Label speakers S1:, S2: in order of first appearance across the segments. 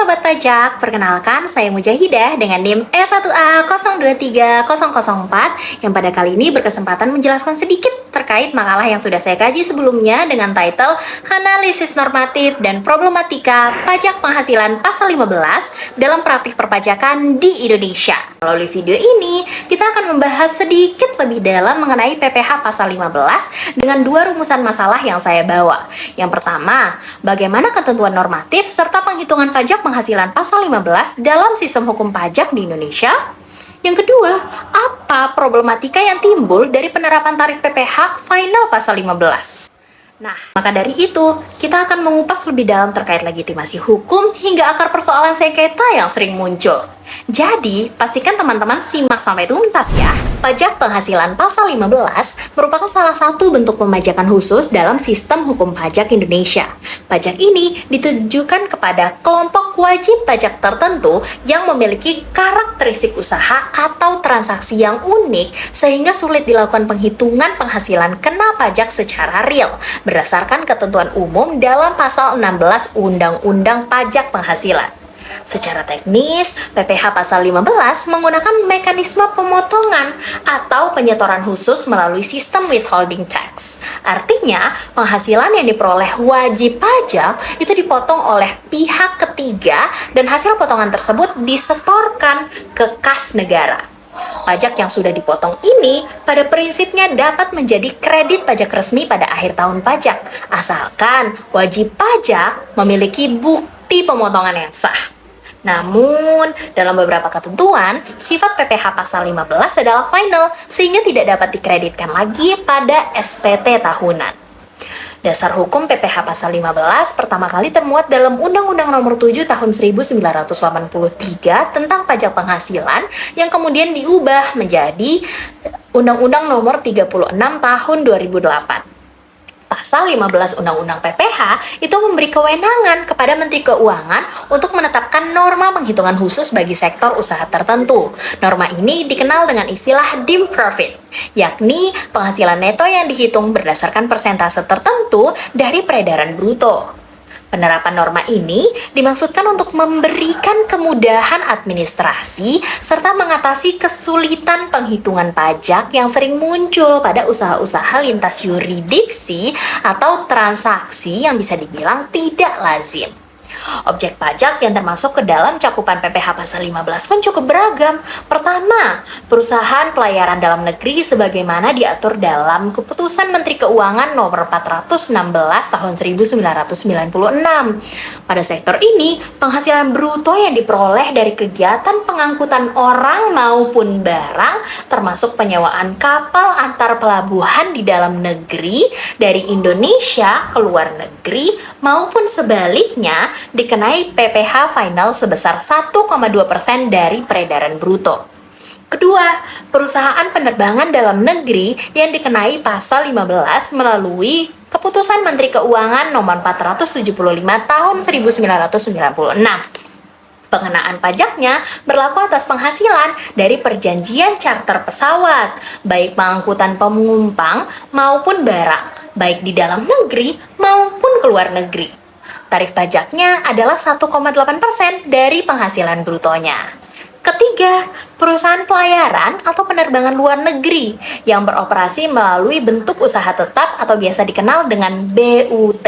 S1: Sobat Pajak, perkenalkan saya Mujahidah dengan NIM E1A023004 yang pada kali ini berkesempatan menjelaskan sedikit terkait makalah yang sudah saya kaji sebelumnya dengan title Analisis Normatif dan Problematika Pajak Penghasilan Pasal 15 dalam Praktik Perpajakan di Indonesia. Melalui video ini, kita akan membahas sedikit lebih dalam mengenai PPh Pasal 15 dengan dua rumusan masalah yang saya bawa. Yang pertama, bagaimana ketentuan normatif serta penghitungan pajak penghasilan Pasal 15 dalam sistem hukum pajak di Indonesia? Yang kedua, apa problematika yang timbul dari penerapan tarif PPh final Pasal 15? Nah, maka dari itu, kita akan mengupas lebih dalam terkait legitimasi hukum hingga akar persoalan sengketa yang sering muncul. Jadi, pastikan teman-teman simak sampai tuntas ya. Pajak penghasilan Pasal 15 merupakan salah satu bentuk pemajakan khusus dalam sistem hukum pajak Indonesia. Pajak ini ditujukan kepada kelompok wajib pajak tertentu yang memiliki karakteristik usaha atau transaksi yang unik sehingga sulit dilakukan penghitungan penghasilan kena pajak secara real berdasarkan ketentuan umum dalam Pasal 16 Undang-Undang Pajak Penghasilan. Secara teknis, PPh Pasal 15 menggunakan mekanisme pemotongan atau penyetoran khusus melalui sistem withholding tax. Artinya, penghasilan yang diperoleh wajib pajak itu dipotong oleh pihak ketiga dan hasil potongan tersebut disetorkan ke kas negara. Pajak yang sudah dipotong ini pada prinsipnya dapat menjadi kredit pajak resmi pada akhir tahun pajak, asalkan wajib pajak memiliki bukti pemotongan yang sah. Namun, dalam beberapa ketentuan, sifat PPh Pasal 15 adalah final sehingga tidak dapat dikreditkan lagi pada SPT tahunan. Dasar hukum PPh Pasal 15 pertama kali termuat dalam Undang-Undang Nomor 7 Tahun 1983 tentang pajak penghasilan yang kemudian diubah menjadi Undang-Undang Nomor 36 Tahun 2008. Pasal 15 Undang-Undang PPh itu memberi kewenangan kepada Menteri Keuangan untuk menetapkan norma penghitungan khusus bagi sektor usaha tertentu. Norma ini dikenal dengan istilah dim profit, yakni penghasilan neto yang dihitung berdasarkan persentase tertentu dari peredaran bruto. Penerapan norma ini dimaksudkan untuk memberikan kemudahan administrasi serta mengatasi kesulitan penghitungan pajak yang sering muncul pada usaha-usaha lintas yurisdiksi atau transaksi yang bisa dibilang tidak lazim. Objek pajak yang termasuk ke dalam cakupan PPh Pasal 15 pun cukup beragam. Pertama, perusahaan pelayaran dalam negeri sebagaimana diatur dalam Keputusan Menteri Keuangan Nomor 416 Tahun 1996. Pada sektor ini, penghasilan bruto yang diperoleh dari kegiatan pengangkutan orang maupun barang, termasuk penyewaan kapal antar pelabuhan di dalam negeri dari Indonesia ke luar negeri maupun sebaliknya, dikenai PPh final sebesar 1,2% dari peredaran bruto. Kedua, perusahaan penerbangan dalam negeri yang dikenai Pasal 15 melalui Keputusan Menteri Keuangan Nomor 475 Tahun 1996. Pengenaan pajaknya berlaku atas penghasilan dari perjanjian charter pesawat, baik pengangkutan penumpang maupun barang, baik di dalam negeri maupun ke luar negeri. Tarif pajaknya adalah 1,8% dari penghasilan brutonya. Ketiga, perusahaan pelayaran atau penerbangan luar negeri yang beroperasi melalui bentuk usaha tetap atau biasa dikenal dengan BUT.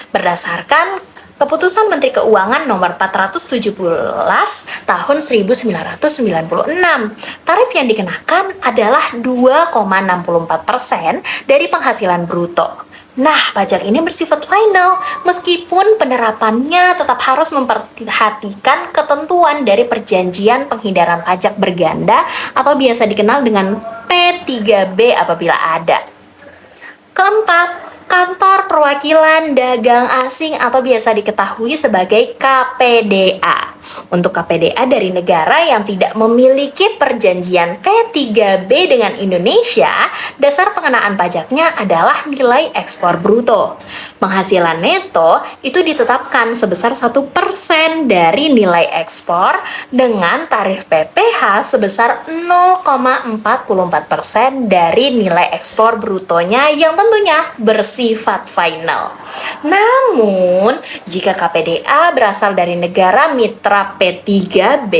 S1: Berdasarkan Keputusan Menteri Keuangan Nomor 417 Tahun 1996, tarif yang dikenakan adalah 2,64% dari penghasilan bruto. Nah, pajak ini bersifat final, meskipun penerapannya tetap harus memperhatikan ketentuan dari Perjanjian Penghindaran Pajak Berganda atau biasa dikenal dengan P3B apabila ada. Keempat, Kantor Perwakilan Dagang Asing atau biasa diketahui sebagai KPDA. Untuk KPDA dari negara yang tidak memiliki perjanjian P3B dengan Indonesia, dasar pengenaan pajaknya adalah nilai ekspor bruto. Penghasilan neto itu ditetapkan sebesar 1% dari nilai ekspor dengan tarif PPh sebesar 0,44% dari nilai ekspor brutonya yang tentunya bersifat final. Namun, jika KPDA berasal dari negara mitra P3B,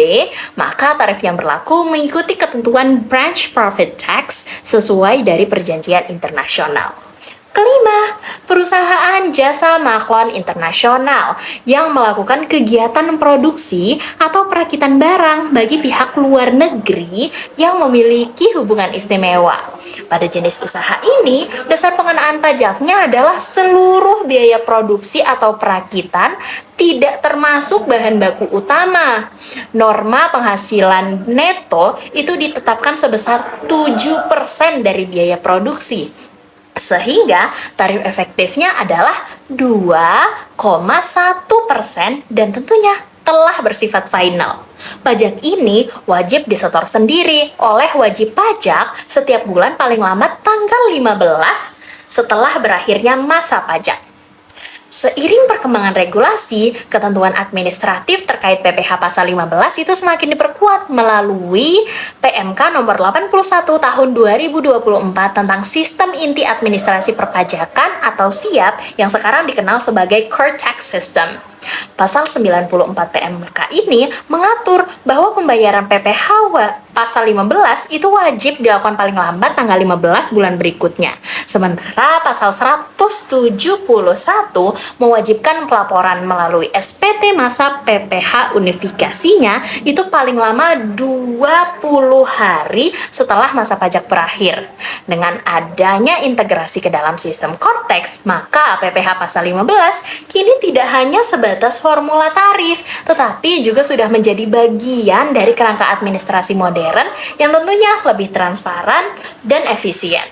S1: maka tarif yang berlaku mengikuti ketentuan branch profit tax sesuai dari perjanjian internasional. Kelima, perusahaan jasa maklon internasional yang melakukan kegiatan produksi atau perakitan barang bagi pihak luar negeri yang memiliki hubungan istimewa. Pada jenis usaha ini, dasar pengenaan pajaknya adalah seluruh biaya produksi atau perakitan tidak termasuk bahan baku utama. Norma penghasilan neto itu ditetapkan sebesar 7% dari biaya produksi. Sehingga tarif efektifnya adalah 2,1% dan tentunya telah bersifat final. Pajak ini wajib disetor sendiri oleh wajib pajak setiap bulan paling lambat tanggal 15 setelah berakhirnya masa pajak. Seiring perkembangan regulasi, ketentuan administratif terkait PPh pasal 15 itu semakin diperkuat melalui PMK nomor 81 tahun 2024 tentang Sistem Inti Administrasi Perpajakan atau SIAP yang sekarang dikenal sebagai Core Tax System. Pasal 94 PMK ini mengatur bahwa pembayaran PPh pasal 15 itu wajib dilakukan paling lambat tanggal 15 bulan berikutnya. Sementara pasal 171 mewajibkan pelaporan melalui SPT masa PPh unifikasinya itu paling lama 20 hari setelah masa pajak berakhir. Dengan adanya integrasi ke dalam sistem Cortex, maka PPh pasal 15 kini tidak hanya sebatas formula tarif, tetapi juga sudah menjadi bagian dari kerangka administrasi modern yang tentunya lebih transparan dan efisien.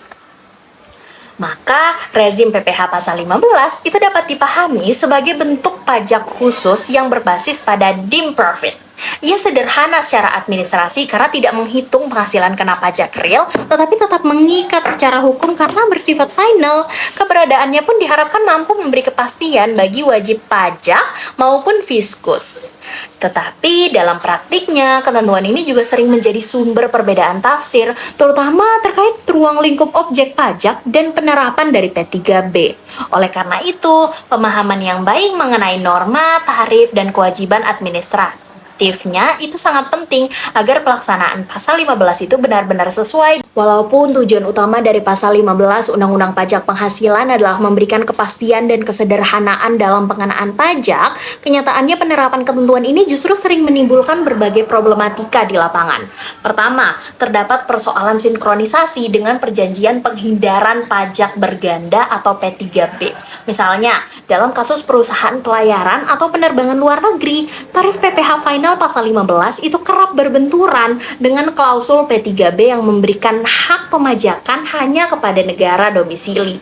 S1: Maka, rezim PPh pasal 15 itu dapat dipahami sebagai bentuk pajak khusus yang berbasis pada dim profit. Ia sederhana secara administrasi karena tidak menghitung penghasilan kena pajak real, tetapi tetap mengikat secara hukum karena bersifat final. Keberadaannya pun diharapkan mampu memberi kepastian bagi wajib pajak maupun fiskus. Tetapi dalam praktiknya, ketentuan ini juga sering menjadi sumber perbedaan tafsir, terutama terkait ruang lingkup objek pajak dan penerapan dari P3B. Oleh karena itu, pemahaman yang baik mengenai norma, tarif, dan kewajiban administratif itu sangat penting agar pelaksanaan pasal 15 itu benar-benar sesuai. Walaupun tujuan utama dari pasal 15 Undang-Undang Pajak Penghasilan adalah memberikan kepastian dan kesederhanaan dalam pengenaan pajak, kenyataannya penerapan ketentuan ini justru sering menimbulkan berbagai problematika di lapangan. Pertama, terdapat persoalan sinkronisasi dengan perjanjian penghindaran pajak berganda atau P3B. Misalnya, dalam kasus perusahaan pelayaran atau penerbangan luar negeri, tarif PPh final pasal 15 itu kerap berbenturan dengan klausul P3B yang memberikan hak pemajakan hanya kepada negara domisili.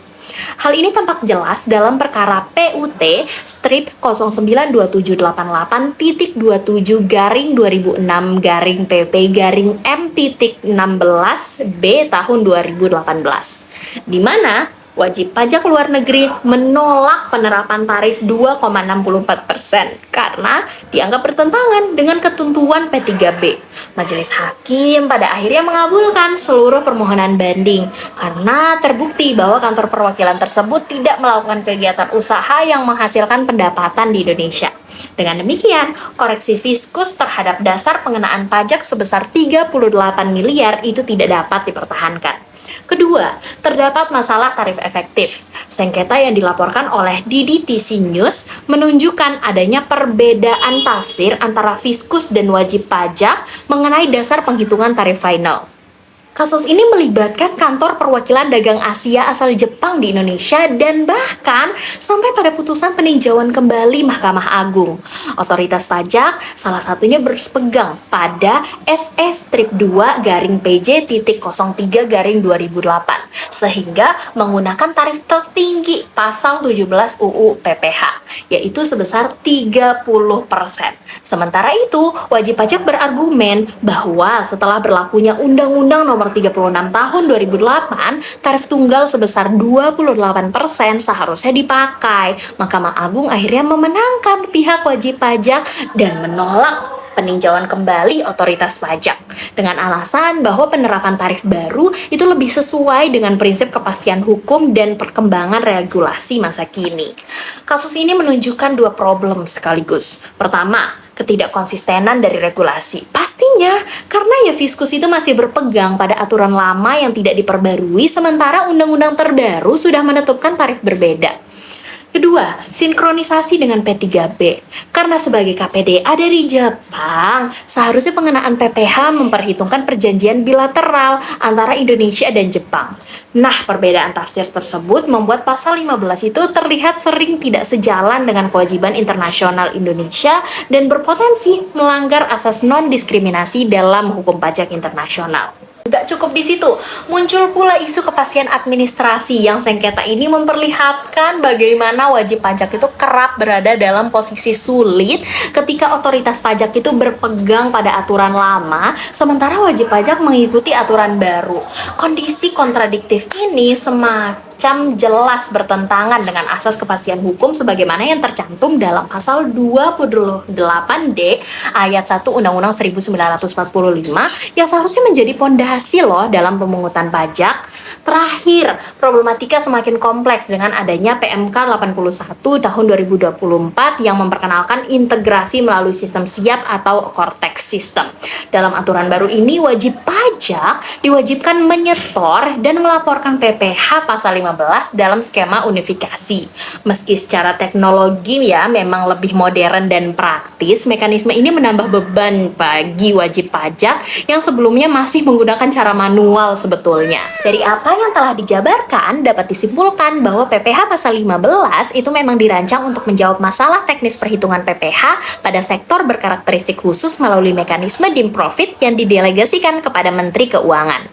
S1: Hal ini tampak jelas dalam perkara PUT strip 092788-2006-PP-M.16B tahun 2018, di mana wajib pajak luar negeri menolak penerapan tarif 2,64% karena dianggap bertentangan dengan ketentuan P3B. Majelis Hakim pada akhirnya mengabulkan seluruh permohonan banding karena terbukti bahwa kantor perwakilan tersebut tidak melakukan kegiatan usaha yang menghasilkan pendapatan di Indonesia. Dengan demikian, koreksi fiskus terhadap dasar pengenaan pajak sebesar 38 miliar itu tidak dapat dipertahankan. Kedua, terdapat masalah tarif efektif. Sengketa yang dilaporkan oleh DDTC News menunjukkan adanya perbedaan tafsir antara fiskus dan wajib pajak mengenai dasar penghitungan tarif final. Kasus ini melibatkan kantor perwakilan dagang Asia asal Jepang di Indonesia dan bahkan sampai pada putusan peninjauan kembali Mahkamah Agung. Otoritas pajak salah satunya berpegang pada SE-2-PJ.03-2008 sehingga menggunakan tarif tertinggi pasal 17 UU PPH, yaitu sebesar 30%. Sementara itu, wajib pajak berargumen bahwa setelah berlakunya Undang-Undang Nomor 36 Tahun 2008, tarif tunggal sebesar 28% seharusnya dipakai. Mahkamah Agung akhirnya memenangkan pihak wajib pajak dan menolak peninjauan kembali otoritas pajak dengan alasan bahwa penerapan tarif baru itu lebih sesuai dengan prinsip kepastian hukum dan perkembangan regulasi masa kini. Kasus ini menunjukkan dua problem sekaligus. Pertama, ketidakkonsistenan dari regulasi. Pastinya, karena ya Fiskus itu masih berpegang pada aturan lama yang tidak diperbarui, sementara undang-undang terbaru sudah menetapkan tarif berbeda. Kedua, sinkronisasi dengan P3B. Karena sebagai KPDA dari Jepang, seharusnya pengenaan PPH memperhitungkan perjanjian bilateral antara Indonesia dan Jepang. Nah, perbedaan tafsir tersebut membuat pasal 15 itu terlihat sering tidak sejalan dengan kewajiban internasional Indonesia dan berpotensi melanggar asas non-diskriminasi dalam hukum pajak internasional. Gak cukup di situ, muncul pula isu kepastian administrasi yang sengketa ini memperlihatkan bagaimana wajib pajak itu kerap berada dalam posisi sulit ketika otoritas pajak itu berpegang pada aturan lama, sementara wajib pajak mengikuti aturan baru. Kondisi kontradiktif ini semakin jelas bertentangan dengan asas kepastian hukum sebagaimana yang tercantum dalam pasal 28D ayat 1 Undang-Undang 1945 yang seharusnya menjadi pondasi loh dalam pemungutan pajak. Terakhir, problematika semakin kompleks dengan adanya PMK 81 tahun 2024 yang memperkenalkan integrasi melalui sistem siap atau Cortex System. Dalam aturan baru ini, wajib pajak diwajibkan menyetor dan melaporkan PPH pasal 15 dalam skema unifikasi. Meski secara teknologi ya memang lebih modern dan praktis, mekanisme ini menambah beban bagi wajib pajak yang sebelumnya masih menggunakan cara manual sebetulnya. Dari apa yang telah dijabarkan, dapat disimpulkan bahwa PPH pasal 15 itu memang dirancang untuk menjawab masalah teknis perhitungan PPH pada sektor berkarakteristik khusus melalui mekanisme dim profit yang didelegasikan kepada Menteri Keuangan.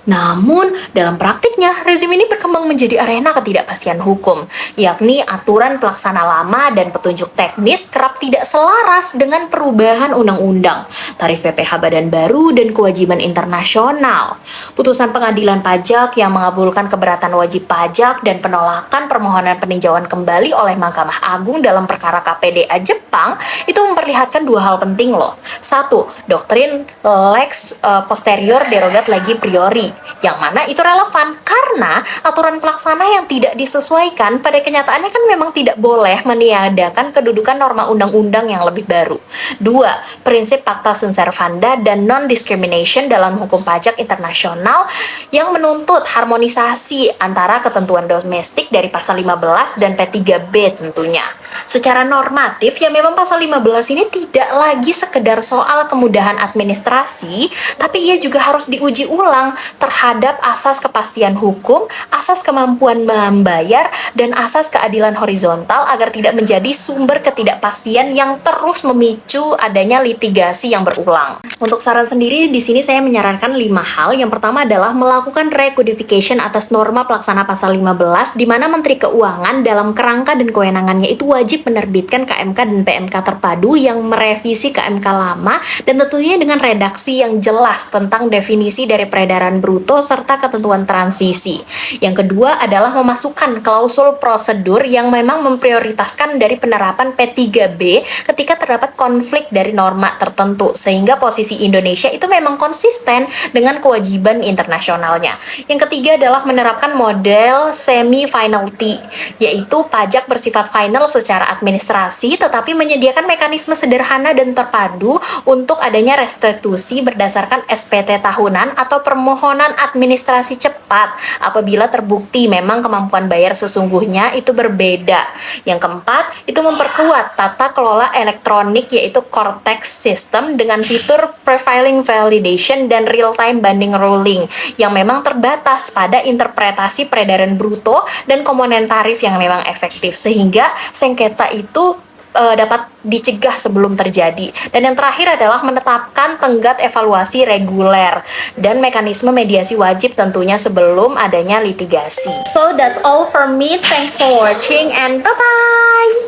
S1: Namun, dalam praktiknya, rezim ini berkembang menjadi arena ketidakpastian hukum, yakni aturan pelaksana lama dan petunjuk teknis kerap tidak selaras dengan perubahan undang-undang, tarif PPH badan baru, dan kewajiban internasional. Putusan pengadilan pajak yang mengabulkan keberatan wajib pajak dan penolakan permohonan peninjauan kembali oleh Mahkamah Agung dalam perkara KPDA Jepang itu memperlihatkan dua hal penting loh. Satu, doktrin lex posterior derogat legi priori, yang mana itu relevan karena aturan pelaksana yang tidak disesuaikan pada kenyataannya kan memang tidak boleh meniadakan kedudukan norma undang-undang yang lebih baru. Dua, prinsip pacta sunt servanda dan non-discrimination dalam hukum pajak internasional yang menuntut harmonisasi antara ketentuan domestik dari pasal 15 dan P3B tentunya. Secara normatif ya memang pasal 15 ini tidak lagi sekedar soal kemudahan administrasi, tapi ia juga harus diuji ulang terhadap asas kepastian hukum, asas kemampuan membayar, dan asas keadilan horizontal agar tidak menjadi sumber ketidakpastian yang terus memicu adanya litigasi yang berulang. Untuk saran sendiri, di sini saya menyarankan 5 hal. Yang pertama adalah melakukan recodification atas norma pelaksana pasal 15, di mana Menteri Keuangan dalam kerangka dan kewenangannya itu wajib menerbitkan KMK dan PMK terpadu yang merevisi KMK lama dan tentunya dengan redaksi yang jelas tentang definisi dari peredaran bruto serta ketentuan transisi. Yang kedua adalah memasukkan klausul prosedur yang memang memprioritaskan dari penerapan P3B ketika terdapat konflik dari norma tertentu, sehingga posisi Indonesia itu memang konsisten dengan kewajiban internasionalnya. Yang ketiga adalah menerapkan model semi-finality, yaitu pajak bersifat final secara administrasi tetapi menyediakan mekanisme sederhana dan terpadu untuk adanya restitusi berdasarkan SPT tahunan atau permohonan administrasi cepat apabila terbukti memang kemampuan bayar sesungguhnya itu berbeda. Yang keempat, itu memperkuat tata kelola elektronik yaitu Cortex System dengan fitur profiling validation dan real-time banding ruling yang memang terbatas pada interpretasi peredaran bruto dan komponen tarif yang memang efektif, sehingga sengketa itu dapat dicegah sebelum terjadi. Dan yang terakhir adalah menetapkan tenggat evaluasi reguler dan mekanisme mediasi wajib tentunya sebelum adanya litigasi. So that's all for me. Thanks for watching and bye-bye!